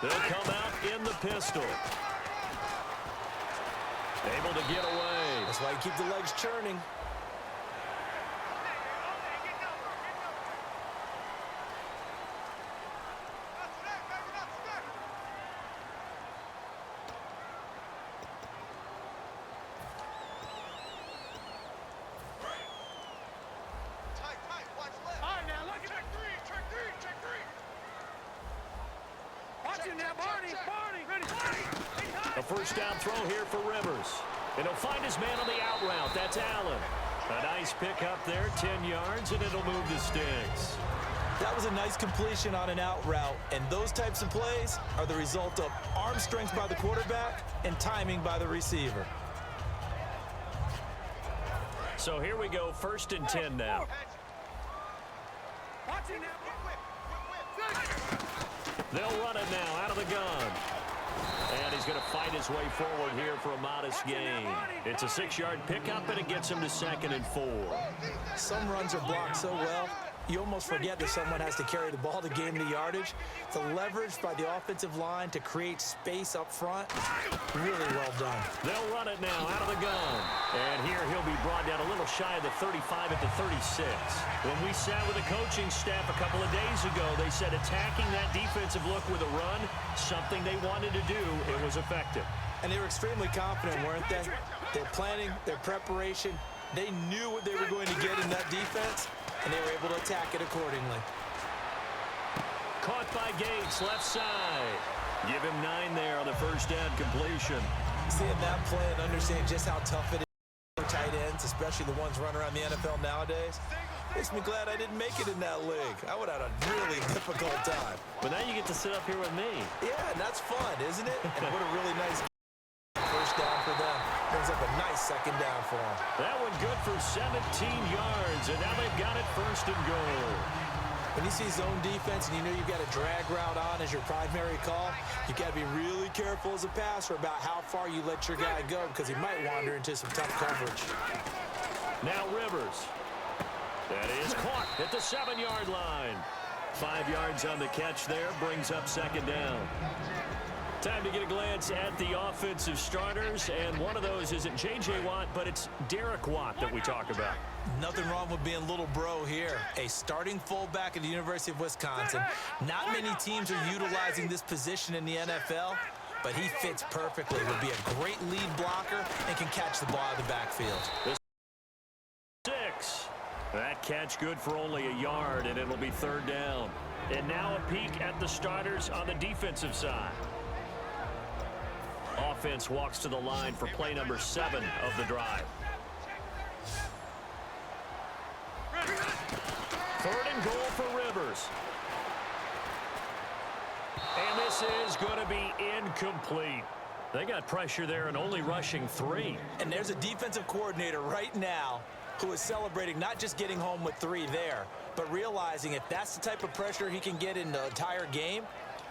They'll come out in the pistol. Able to get away. That's why you keep the legs churning. A first down throw here for Rivers. And he'll find his man on the out route. That's Allen. A nice pickup there, 10 yards, and it'll move the sticks. That was a nice completion on an out route, and those types of plays are the result of arm strength by the quarterback and timing by the receiver. So here we go, 1st and 10 now. They'll run it now out of the gun. And he's going to fight his way forward here for a modest gain. It's a 6-yard pickup, and it gets him to 2nd and 4. Some runs are blocked so well, you almost forget that someone has to carry the ball to gain the yardage. The leverage by the offensive line to create space up front, really well done. They'll run it now out of the gun. And here he'll be brought down a little shy of the 35 at the 36. When we sat with the coaching staff a couple of days ago, they said attacking that defensive look with a run, something they wanted to do, it was effective. And they were extremely confident, weren't they? Their planning, their preparation, they knew what they were going to get in that defense, and they were able to attack it accordingly. Caught by Gates, left side. Give him 9 there on the first down completion. Seeing that play and understanding just how tough it is for tight ends, especially the ones running around the NFL nowadays, makes me glad I didn't make it in that league. I would have had a really difficult time. But now you get to sit up here with me. Yeah, and that's fun, isn't it? And what a really nice first down for them. Brings up a nice 2nd down for them. That one good for 17 yards, and now they've got it 1st and goal. When you see zone defense and you know you've got a drag route on as your primary call, you got to be really careful as a passer about how far you let your guy go because he might wander into some tough coverage. Now Rivers. That is caught at the 7-yard line. 5 yards on the catch there, brings up 2nd down. Time to get a glance at the offensive starters, and one of those isn't J.J. Watt, but it's Derek Watt that we talk about. Nothing wrong with being little bro here. A starting fullback at the University of Wisconsin. Not many teams are utilizing this position in the NFL, but he fits perfectly. Would be a great lead blocker and can catch the ball out of the backfield. 6. That catch good for only a yard, and it'll be 3rd down. And now a peek at the starters on the defensive side. Offense walks to the line for play number 7 of the drive. 3rd and goal for Rivers. And this is going to be incomplete. They got pressure there and only rushing 3. And there's a defensive coordinator right now who is celebrating not just getting home with 3 there, but realizing if that's the type of pressure he can get in the entire game,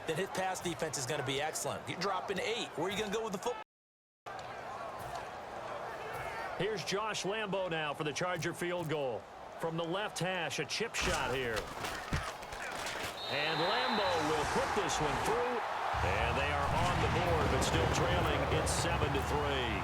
then his pass defense is going to be excellent. You're dropping 8. Where are you going to go with the football? Here's Josh Lambo now for the Charger field goal. From the left hash, a chip shot here. And Lambo will put this one through. And they are on the board, but still trailing. It's 7-3.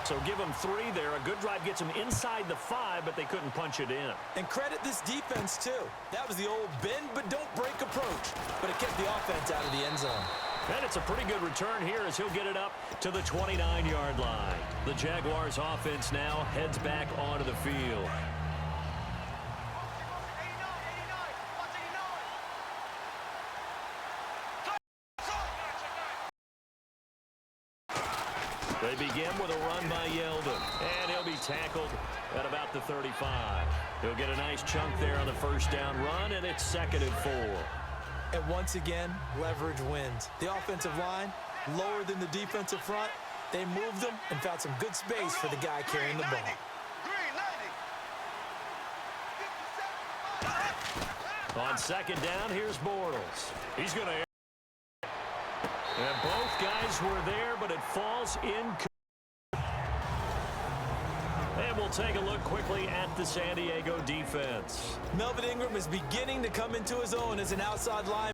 So give them 3 there. A good drive gets them inside the 5, but they couldn't punch it in. And credit this defense, too. That was the old bend but don't break approach. But it kept the offense out of the end zone. And it's a pretty good return here as he'll get it up to the 29-yard line. The Jaguars offense now heads back onto the field. They begin with a run by Yeldon, and he'll be tackled at about the 35. He'll get a nice chunk there on the first down run, and it's 2nd and 4. And once again, leverage wins. The offensive line, lower than the defensive front, they moved them and found some good space for the guy carrying the ball. On 2nd down, here's Bortles. He's going to... And both guys were there, but it falls in. And we'll take a look quickly at the San Diego defense. Melvin Ingram is beginning to come into his own as an outside lineman.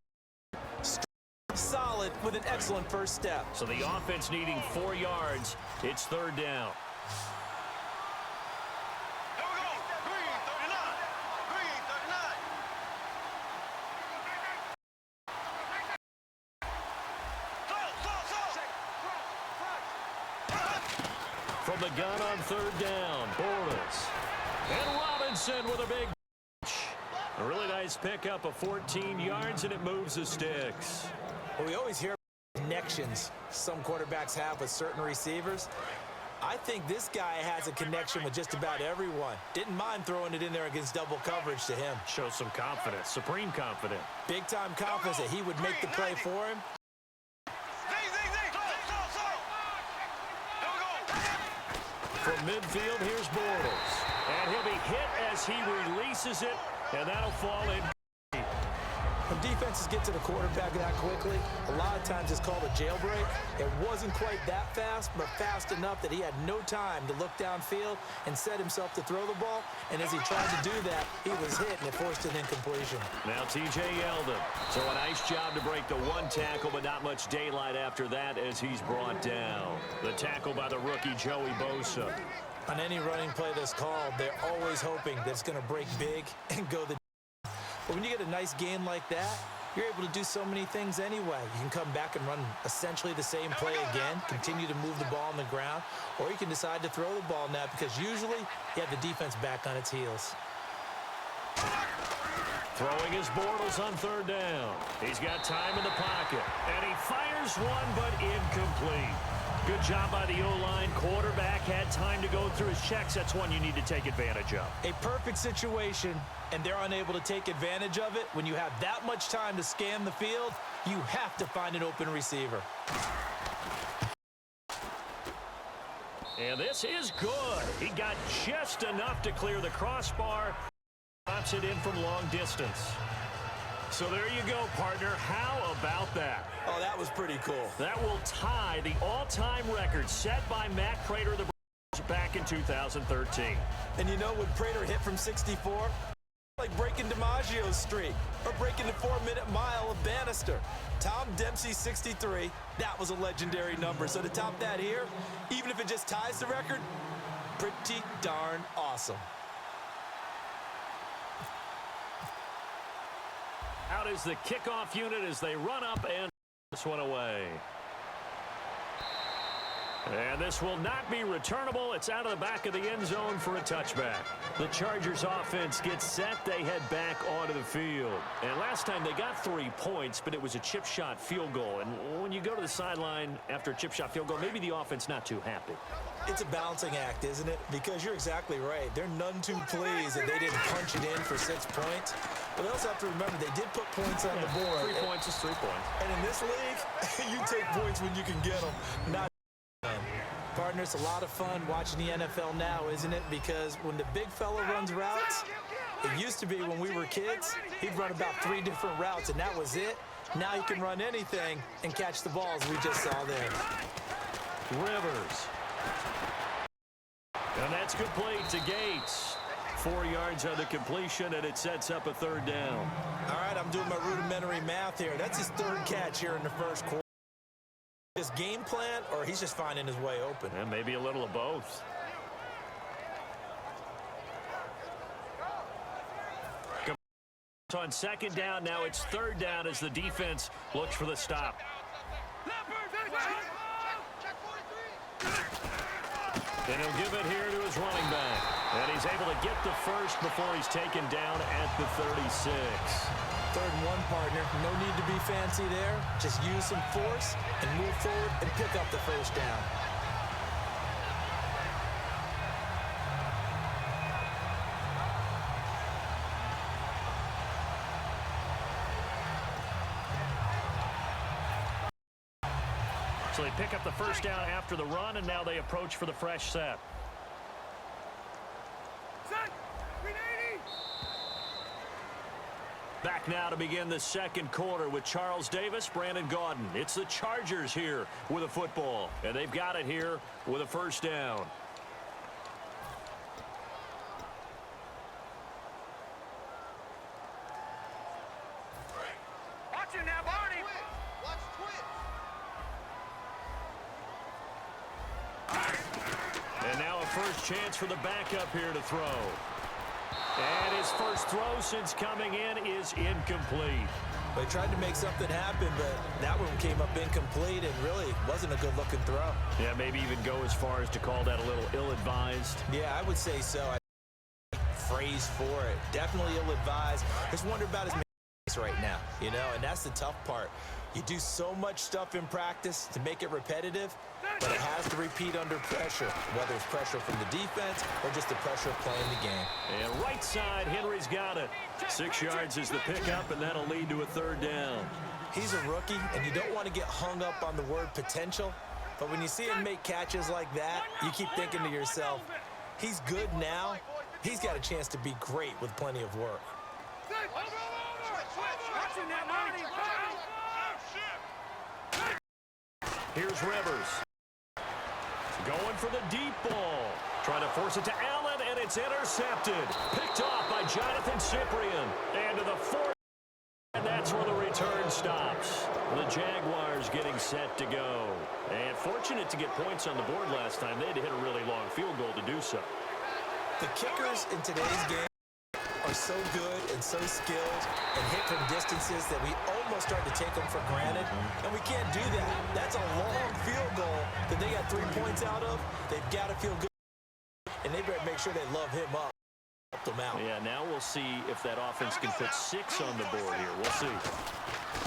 Solid solid with an excellent first step. So the offense needing 4 yards. It's third down. From the gun on third down, Bortles. And Robinson with a big catch. A really nice pickup of 14 yards, and it moves the sticks. Well, we always hear connections some quarterbacks have with certain receivers. I think this guy has a connection with just about everyone. Didn't mind throwing it in there against double coverage to him. Shows some confidence, supreme confidence. Big-time confidence that he would make the play for him. From midfield, here's Bortles. And he'll be hit as he releases it, and that'll fall in. When defenses get to the quarterback that quickly, a lot of times it's called a jailbreak. It wasn't quite that fast, but fast enough that he had no time to look downfield and set himself to throw the ball. And as he tried to do that, he was hit, and it forced an incompletion. Now T.J. Yeldon. So a nice job to break the one tackle, but not much daylight after that as he's brought down. The tackle by the rookie Joey Bosa. On any running play that's called, they're always hoping that it's going to break big and go the but when you get a nice game like that, you're able to do so many things anyway. You can come back and run essentially the same play again, continue to move the ball on the ground, or you can decide to throw the ball now because usually you have the defense back on its heels. Throwing his Bortles on third down. He's got time in the pocket, and he fires one, but incomplete. Good job by the O-line. Quarterback had time to go through his checks. That's one you need to take advantage of. A perfect situation, and they're unable to take advantage of it. When you have that much time to scan the field, you have to find an open receiver. And this is good. He got just enough to clear the crossbar. Drops it in from long distance. So there you go, partner. How about that? Oh, that was pretty cool. That will tie the all-time record set by Matt Prater, the Braves, back in 2013. And you know, when Prater hit from 64, like breaking DiMaggio's streak or breaking the 4-minute mile of Bannister. Tom Dempsey, 63. That was a legendary number. So to top that here, even if it just ties the record, pretty darn awesome. Out is the kickoff unit as they run up and this one away. And this will not be returnable. It's out of the back of the end zone for a touchback. The Chargers offense gets set. They head back onto the field. And last time they got 3 points, but it was a chip shot field goal. And when you go to the sideline after a chip shot field goal, maybe the offense not too happy. It's a balancing act, isn't it? Because you're exactly right. They're none too pleased that they didn't punch it in for 6 points. But they also have to remember they did put points on the board. 3 points is 3 points. And in this league, you take points when you can get them, not partner. It's a lot of fun watching the NFL now, isn't it? Because when the big fella runs routes, it used to be when we were kids, he'd run about 3 different routes, and that was it. Now he can run anything and catch the balls we just saw there. Rivers. And that's complete to Gates. 4 yards on the completion, and it sets up a third down. All right, I'm doing my rudimentary math here. That's his 3rd catch here in the first quarter. His game plan, or he's just finding his way open? And maybe a little of both. On second down, now it's third down as the defense looks for the stop. And he'll give it here to his running back. And he's able to get the first before he's taken down at the 36. 3rd and 1, partner. No need to be fancy there. Just use some force and move forward and pick up the first down. So they pick up the first down after the run, and now they approach for the fresh set. Back now to begin the second quarter with Charles Davis, Brandon Gaudin. It's the Chargers here with a football, and they've got it here with a first down. Watch it now, Barney. Watch twitch. first chance for the backup here to throw. And his first throw since coming in is incomplete. They tried to make something happen, but that one came up incomplete and really wasn't a good-looking throw. Yeah, maybe even go as far as to call that a little ill-advised. Yeah, I would say so. Phrase for it. Definitely ill-advised. Just wonder about his right now, you know, and that's the tough part. You do so much stuff in practice to make it repetitive, but it has to repeat under pressure, whether it's pressure from the defense or just the pressure of playing the game. And right side, Henry's got it. 6 yards is the pickup, and that'll lead to a third down. He's a rookie, and you don't want to get hung up on the word potential, but when you see him make catches like that, you keep thinking to yourself, he's good now. He's got a chance to be great with plenty of work. Here's Rivers. Going for the deep ball. Trying to force it to Allen, and it's intercepted. Picked off by Jonathan Cyprien. And to the 4th, and that's where the return stops. The Jaguars getting set to go. And fortunate to get points on the board last time. They had to hit a really long field goal to do so. The kickers in today's game are so good and so skilled and hit from distances that we almost start to take them for granted, and we can't do that. That's a long field goal that they got 3 points out of. They've got to feel good, and they better make sure they love him up, help them out. Yeah, now we'll see if that offense can put 6 on the board here. We'll see.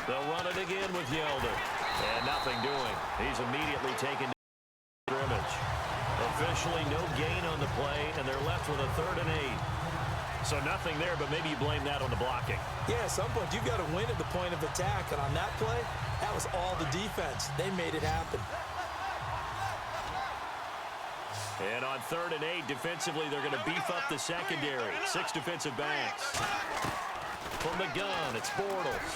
They'll run it again with Yeldon, and nothing doing. He's immediately taken to scrimmage. Officially no gain on the play, and they're left with a 3rd and 8. So nothing there, but maybe you blame that on the blocking. Yeah, at some point, you've got to win at the point of attack. And on that play, that was all the defense. They made it happen. And on 3rd and 8, defensively, they're going to beef up the secondary. 6 defensive backs. From the gun, it's Bortles.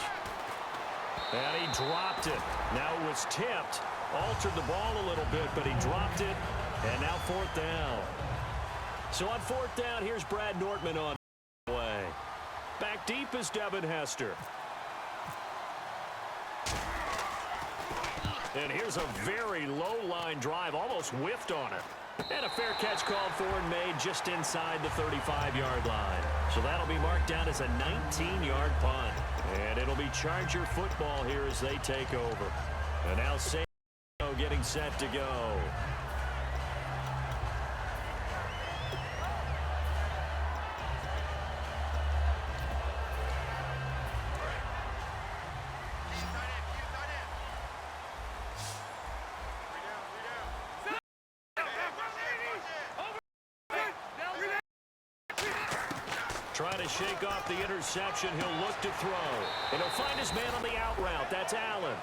And he dropped it. Now it was tipped. Altered the ball a little bit, but he dropped it. And now 4th down. So on 4th down, here's Brad Nortman on the way. Back deep is Devin Hester. And here's a very low-line drive, almost whiffed on it. And a fair catch called for and made just inside the 35-yard line. So that'll be marked down as a 19-yard punt. And it'll be Charger football here as they take over. And now San Diego getting set to go. Trying to shake off the interception. He'll look to throw. And he'll find his man on the out route. That's Allen.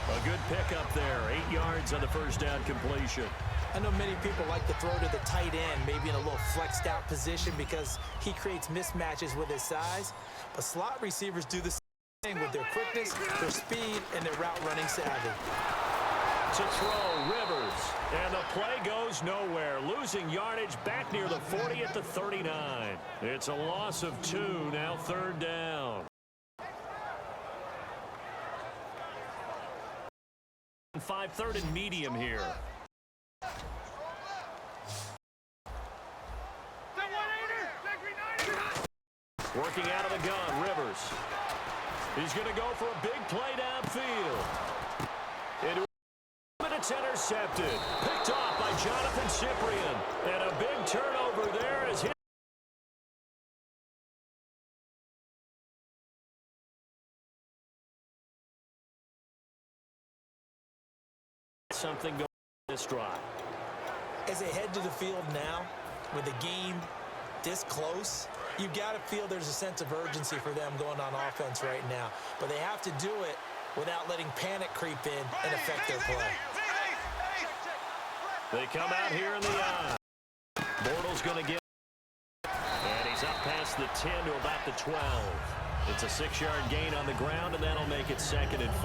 A good pickup there. 8 yards on the first down completion. I know many people like to throw to the tight end, maybe in a little flexed out position because he creates mismatches with his size. But slot receivers do the same thing with their quickness, their speed, and their route running savvy. To throw, Rivers. And the play goes nowhere. Losing yardage back near the 40 at the 39. It's a loss of 2, now 3rd down. 5, 3rd and medium here. Working out of the gun, Rivers. He's going to go for a big play downfield. It's intercepted. Picked off by Jonathan Cyprien. And a big turnover there as his something going this drive. As they head to the field now, with the game this close, you've got to feel there's a sense of urgency for them going on offense right now. But they have to do it without letting panic creep in and affect their play. They come out here in the eye. Bortles going to get, and he's up past the 10 to about the 12. It's a 6-yard gain on the ground, and that'll make it 2nd and 4.